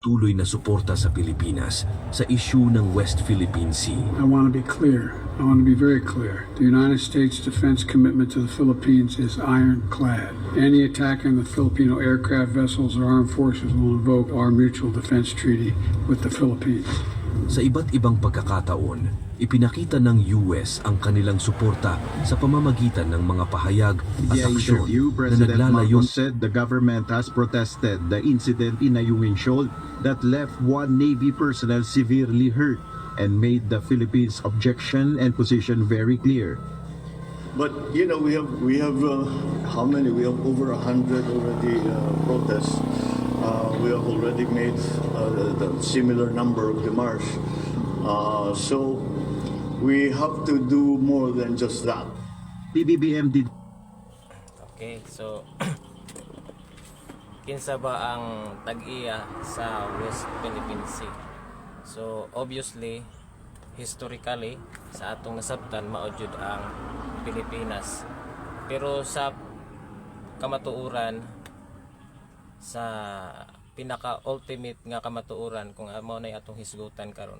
patuloy na suporta sa Pilipinas sa issue ng West Philippine Sea. I want to be clear. I want to be very clear. The United States defense commitment to the Philippines is ironclad. Any attack on the Filipino aircraft vessels or armed forces will invoke our mutual defense treaty with the Philippines. Sa iba't ibang pagkakataon, ipinakita ng US ang kanilang suporta sa pamamagitan ng mga pahayag at The aksyon interview, na President naglalayong Marcos said the government has protested the incident in Ayungin Shoal that left one Navy personnel severely hurt and made the Philippines' objection and position very clear. But you know, we have how many? We have over 100 already protests. We have already made the similar number of demarches. So we have to do more than just that. PBBM did. Okay, so kinsa ba ang tag-iya sa West Philippine Sea? So obviously, historically, sa atong nasabtan maujud ang Pilipinas. Pero sa kamatuoran, sa pinaka-ultimate nga kamatuoran, kung amo na atong hisgutan karon,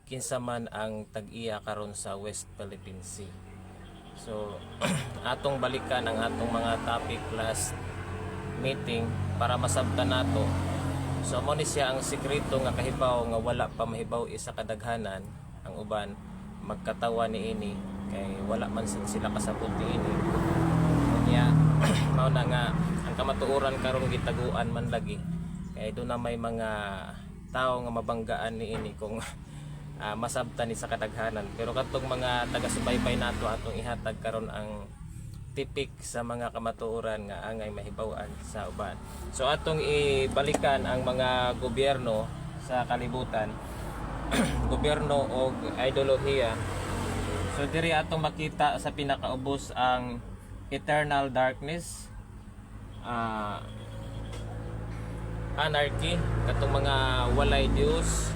kinsa man ang tag-iya karon sa West Philippine Sea. So atong balikan ang atong mga topic last meeting para masabtan nato. So mo ni siya ang sikreto nga kahibaw nga wala pa mahibaw isa kadaghanan ang uban magkatawa ni ini kay wala man sila kasabot ni ini. Kanya mao na nga ang kamatuoran karon gitaguan man lagi kay do na may mga tao nga mabanggaan ni ini kung masabtan ni sa kadaghanan. Pero katong mga taga-subaybay nato atong ihatag karon ang tipik sa mga kamatuoran nga angay mahibawan sa uban. So atong ibalikan ang mga gobyerno sa kalibutan, gobyerno o ideolohiya. So diri atong makita sa pinakaubos ang eternal darkness, anarchy, katong mga walay Dios,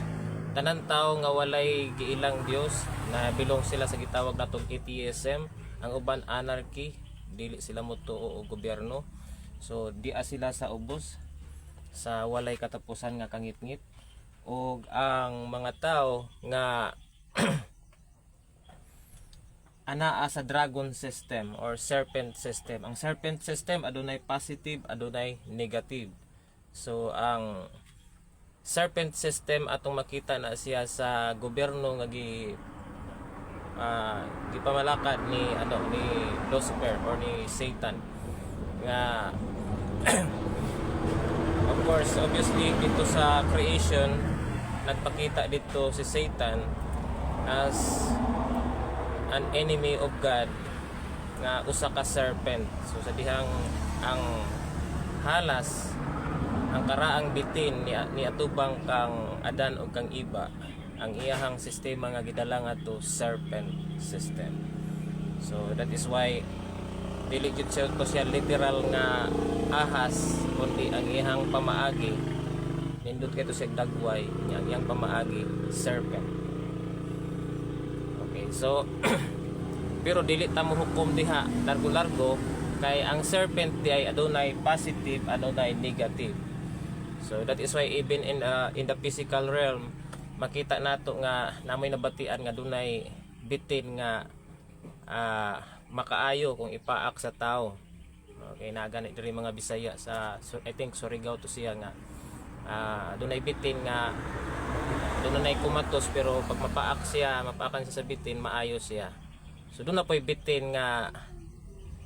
tanan tawo nga walay giilang Dios na bilong sila sa gitawag natong atheism, ang uban anarchy, dili sila motuo og gobyerno. So diya sila sa ubos sa walay katapusan nga kangitngit, ug ang mga tao nga anaa sa dragon system or serpent system. Ang serpent system adunay positive, adunay negative. So ang serpent system atong makita na siya sa gobyerno nga gipamalakad ni ni Lucifer or ni Satan nga of course obviously dito sa creation nagpakita dito si Satan as an enemy of God nga usa ka serpent. So sa dihang ang halas ang karaang bitin ni atubang kang Adan o kang Iba, ang iyahang sistema nga gidala nga to serpent system. So that is why dili jud siya literal nga ahas, kundi ang iyahang pamaagi nindot kay to siya dagway, ang iyang pamaagi serpent. Okay, so pero dili ta mo hukom diha largo-largo kay ang serpent di ay adunay positive, adunay negative. So that is why even in the physical realm makita nato nga namoy nabatian nga dunay bitin nga makaayo kung ipaak sa tao. Okay, nagani diri mga Bisaya sa I think Surigao to siya nga dunay bitin nga dunay kumatos pero pag mapaakan siya sa bitin maayo siya. So doon na po'y bitin nga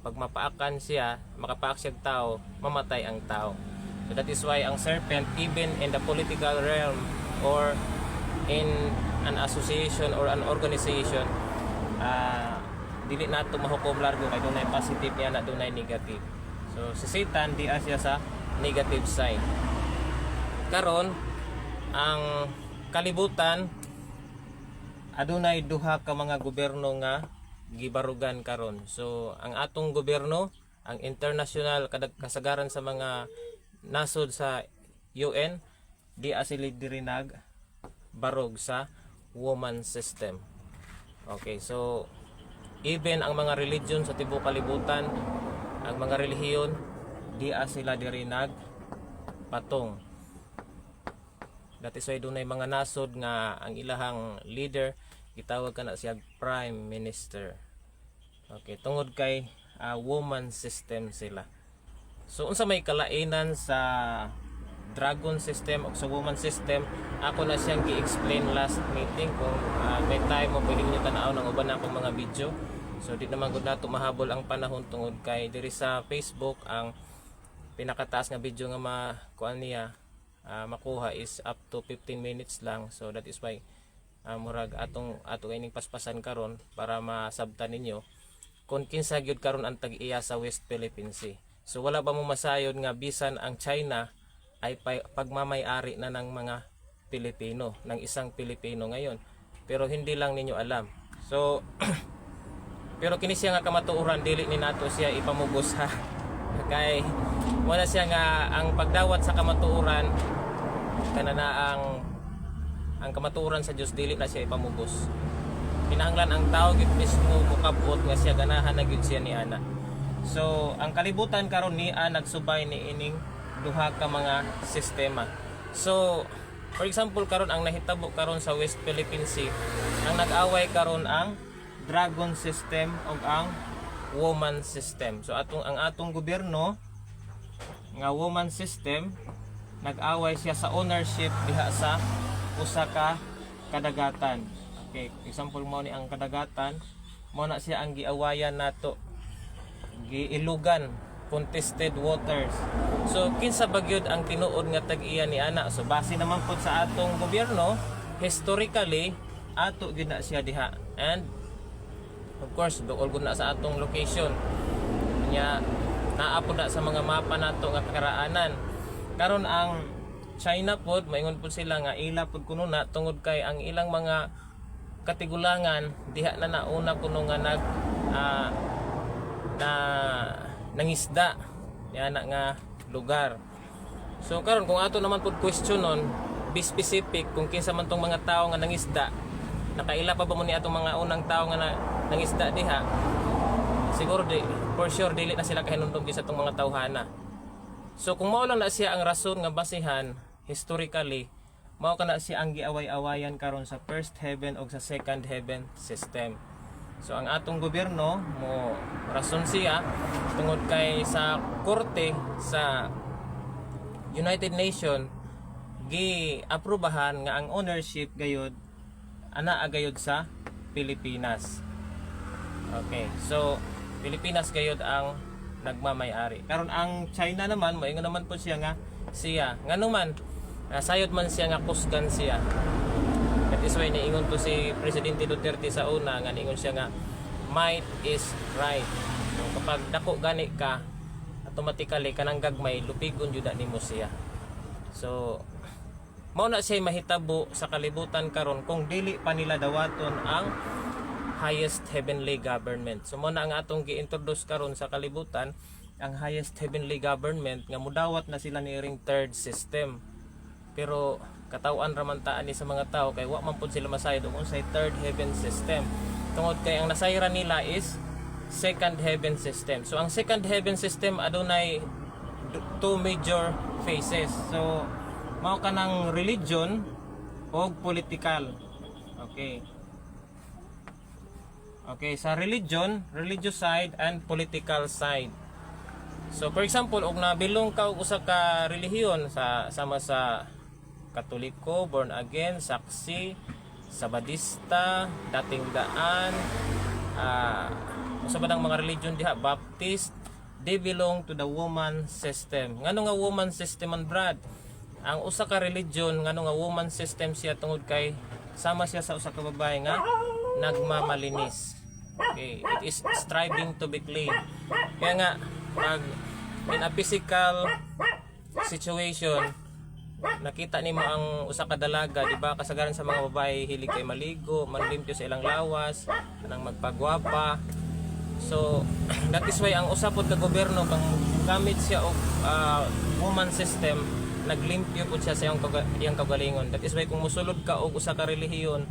pag mapaakan siya, makapaak siya tao, mamatay ang tao. So that is why ang serpent even in the political realm or in an association or an organization, dili nato mahukom largo kay dunay positive niya na dunay negative. So si Satan di siya sa negative side. Karon ang kalibutan adunay duha ka mga gobyerno nga gibarugan karon. So ang atong gobyerno, ang international kasagaran sa mga nasod sa UN, di sila dirinag barog sa woman system. Okay, so even ang mga religion sa tibuok kalibutan, ang mga relihiyon, di sila dirinag patong That is why dunay mga nasod nga ang ilahang leader gitawag kana siya Prime Minister. Okay, tungod kay woman system sila. So unsa may kalainan sa dragon system o sa woman system, ako na siyang gi-explain last meeting. Kung may time mo pwede niyo tan-aw ng uban akong mga video. So di naman gud nato mahabol ang panahon tungod kay diri sa Facebook ang pinakataas nga video nga makuha niya makuha is up to 15 minutes lang. So that is why murag atong ining paspasan karon para masabtan ninyo kung kinsa gyud karon ang tag-iya sa West Philippine Sea. So wala ba mo masayod nga bisan ang China ay pagmamay-ari na ng mga Pilipino, ng isang Pilipino ngayon. Pero hindi lang ninyo alam. So pero kini siya nga kamatuoran dili ni nato siya ipamugos ha. Kay wala siya nga ang pagdawat sa kamatuoran kanana ang kamatuoran sa Dios dili na siya ipamugos. Kinahanglan ang tao gid mismo mukabot nga siya ganahan na gyud siya ni ana. So ang kalibutan karon ni nagsubay ni ining duha ka mga sistema. So for example karon ang nahitabo karon sa West Philippine Sea, ang nag-away karon ang dragon system ug ang woman system. So ang atong gobyerno nga woman system nag-away siya sa ownership diha sa usa ka kadagatan. Okay, example mo ni ang kadagatan, mo na siya ang giawayan nato. Giilugan, contested waters. So kinsa ba gyud ang tinuod nga tag-iya ni ana? So base naman pud sa atong gobyerno, historically ato gyud na siya diha. And of course, dool gud na sa atong location. Nya naa pud na sa mga mapa nato nga karaanan. Karon ang China pod maingon pud sila nga ila pud kuno na tungod kay ang ilang mga katigulangan diha na nauna kuno nga nangisda yan nga lugar. So karon kung ato naman pud questionon be specific kung kinsa man tong mga tao nga nangisda, nakaila pa ba mo ni atong mga unang tao nga nangisda diha? Siguro for sure dili na sila kahinumdum sa atong mga tawhana. So kung mao lang na siya ang rason nga basihan historically, mao kana siya ang giaway-awayan karon sa first heaven o sa second heaven system. So ang atong gobyerno mo rason siya tungod kay sa korte sa United Nations gi-aprobahan nga ang ownership gayud ana gayud sa Pilipinas. Okay, so Pilipinas gayud ang nagmamay-ari. Karon ang China naman moingon naman po siya nga nganuman sayod man siya nga kusgan siya. That is why niingon to si Presidente Duterte sa una nga niingon siya nga might is right. So, kapag dako gani ka automatically kanang gagmay lupigon jud nimo siya. So mao na siya mahitabo sa kalibutan karon kung dili pa nila dawaton ang highest heavenly government. So mao na ang atong gi-introduce karon sa kalibutan ang highest heavenly government nga mudawat na sila ni ring third system. Pero katawan raman taan ni sa mga tao kay wa man pud sila masayod og unsay third heaven system. Tungod kay ang nasayran nila is second heaven system. So ang second heaven system adunay two major phases. So mao kanang religion o political. Okay. Okay, sa religion, religious side and political side. So for example, og nabilong ka og usa ka relihiyon sama sa Katoliko, born again, saksi, Sabadista, dating daan, usa ba ng mga religion diha, Baptist, they belong to the woman system. Ngano nga woman system man brad? Ang usa ka religion ngano nga woman system siya tungod kay sama siya sa usa ka babae nga nagmamalinis. Okay, it is striving to be clean. Kaya nga pag in a physical situation nakita nimo ang usa ka dalaga, di ba, kasagaran sa mga babae hilig kay maligo, manlimpyo sa ilang lawas, kanang magpagwapa. So that is why ang usa pod ka gobyerno kang gamit siya og woman system, naglimpyo pud siya sa iyang kagalingon. That is why kung mosulod ka og usa ka relihiyon,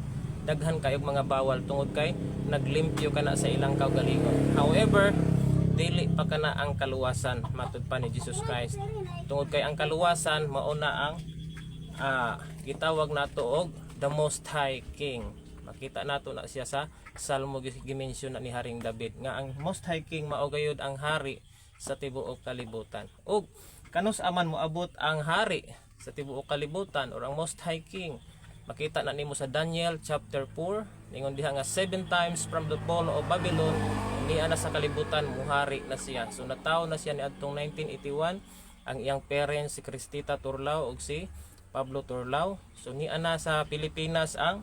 daghan kayog mga bawal tungod kay naglimpyo ka na sa ilang kagalingon. However, dili pa kana ang kaluwasan matud pa ni Jesus Christ. Tungod kay ang kaluwasan mao na ang gitawag nato og the Most High King. Makita nato na siya sa Salmo gimensyon na ni Haring David nga ang Most High King mao gayud ang hari sa tibuok kalibutan. Ug kanus aman moabot ang hari sa tibuok kalibutan or ang Most High King, makita na nimo sa Daniel chapter 4 ningon diha nga 7 times from the fall of Babylon niya na sa kalibutan muhari na siya. So natawo na siya niadtong 1981 ang iyang parents si Cristita Turlao ug si Pablo Turlao. So niya na sa Pilipinas ang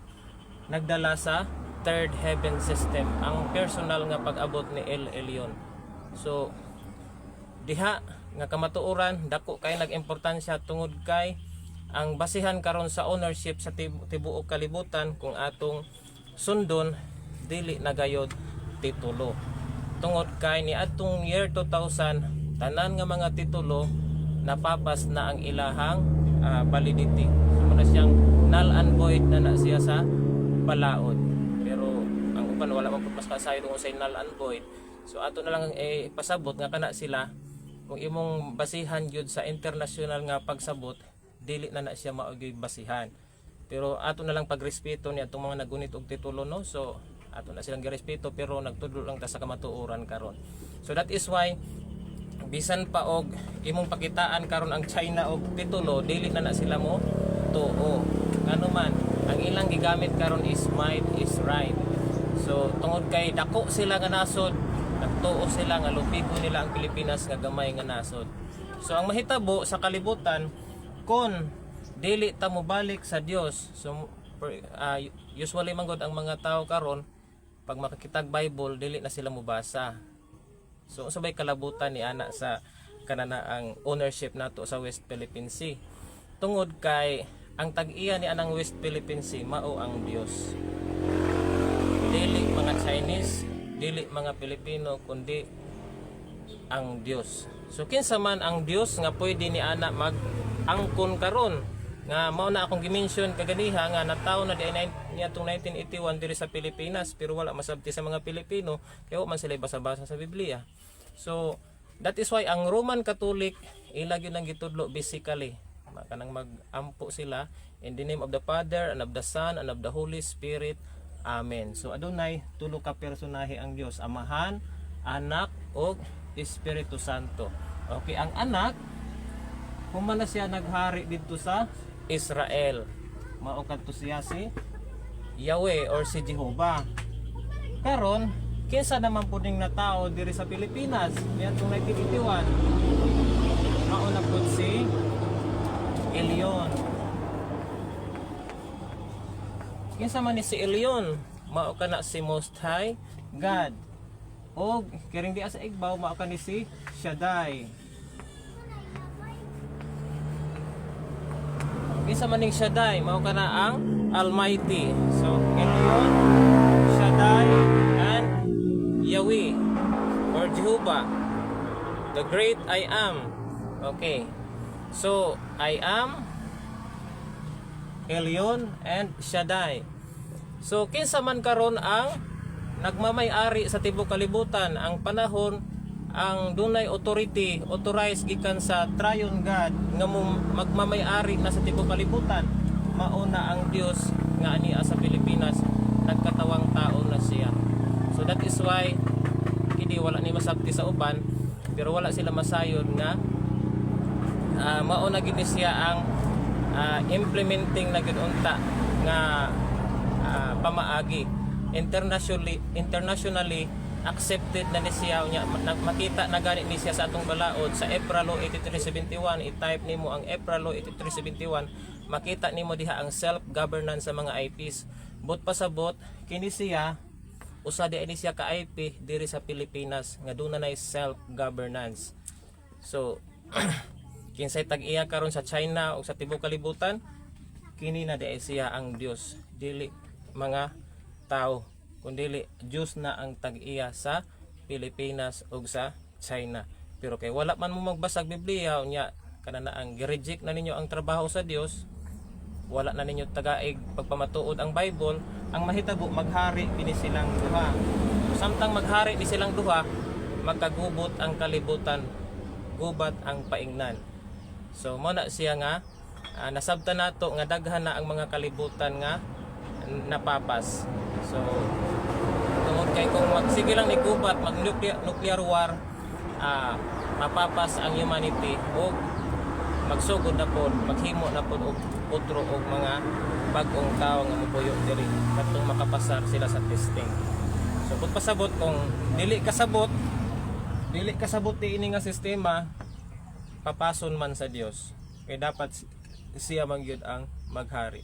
nagdala sa third heaven system, ang personal nga pag-abot ni El Elyon. So diha nga kamatuoran dako kay nag-importansya tungod kay ang basihan karon sa ownership sa tibuok kalibutan kung atong sundon dili na gayud titulo. Tungod kay ni adtong year 2000 tanan nga mga titulo napapas na ang ilahang validity. So muna siyang null and void na siya sa balaod. Pero ang uban wala man pud mas kasayo tungod sa null and void. So ato na lang pasabot nga kana sila kung imong basihan gyud sa international nga pagsabot dili na siya mao'y basihan. Pero ato na lang pagrespeto ni atong mga nagunit og titulo, no. So ato na silang girespeto pero nagtudlo lang ta sa kamatuoran karon. So that is why bisan pa og imong pakitaan karon ang China og titulo dili na sila mo tuo. Ngano man ang ilang gigamit karon is might is right. So tungod kay dako sila nga nasod, nagtuo sila nga lupigo nila ang Pilipinas nga gamay nga nasod. So ang mahitabo sa kalibutan kon dili ta mo balik sa Dios. So usually manggod ang mga tao karon pag makakitag Bible dili na sila mobasa. So sabay kalabutan ni ana sa kanana ang ownership nato sa West Philippine Sea. Tungod kay ang tag-iya ni anang West Philippine Sea mao ang Dios. Dili mga Chinese, dili mga Pilipino, kundi ang Dios. So kinsa man ang Dios nga pwede ni ana mag-angkon karon nga mao na akong gimension kaganiha nga natawo na di niadtong 1981 diri sa Pilipinas pero wala masabti sa mga Pilipino kaya man sila basa-basa sa Biblia. So that is why ang Roman Catholic ila gyud nang gitudlo basically kanang mag-ampo sila in the name of the Father and of the Son and of the Holy Spirit. Amen. So adunay tulo ka personahe ang Dios, Amahan, Anak ug Espiritu Santo. Okay, ang anak human na siya naghari dito sa Israel. Mao kadto siya si Yahweh or si Jehovah. Karon kinsa naman puding na tao diri sa Pilipinas niadtong 1981? Mao na pud si Elyon. Kinsa man ni si Elyon? Mao kana si Most High God. O kiring di sa igbaw mao ka ni si Shaddai. Kinsa man ning Shaddai? Mao kana ang Almighty. So Elyon, Shaddai, and Yahweh or Jehovah, the great I am. Okay. So I am, Elyon, and Shaddai. So kinsa man karon ang nagmamay-ari sa tibuok kalibutan, ang panahon ang dunay authority, authorized gikan sa Triune God nga magmamay-ari na sa tibuok kalibutan, mauna ang Dios nga ania sa Pilipinas, nagkatawang tao na siya. So that is why hindi wala ni masabti sa uban pero wala sila masayod nga mauna gid siya ang implementing na gid unta nga pamaagi internationally accepted na ni siya nya makita na gani ni siya sa atong balaod sa EPRA Law 8371. I-type nimo ang EPRA Law 8371, makita nimo diha ang self-governance sa mga IPs. Bot pasabot kini siya usa di ini siya ka IP diri sa Pilipinas nga dunay self-governance. So kinsay tag-iya karon sa China o sa tibuok kalibutan, kini na di siya ang Dios, dili mga tao, kundi Dios na ang tag-iya sa Pilipinas o sa China. Pero kay wala man mo magbasag Biblia unya kanana ang gi-reject na ninyo ang trabaho sa Dios, wala na ninyo tagaig pagpamatuod ang Bible, ang mahitabo maghari kini silang duha. Samtang maghari ni silang duha, magkagubot ang kalibutan, gubat ang paingnan. So mo na siya nga nasabtan nato nga daghan na ang mga kalibutan nga napapas. So tungod kay kung magsige lang ni gubat mag nuclear war, mapapas ang humanity o magsugod na po, maghimo na po og putro og mga bag-ong tao nga mopuyo diri katong makapasar sila sa testing. So kung pasabot kung dili kasabot ini nga sistema, papason man sa Dios kay dapat siya mangyud ang maghari.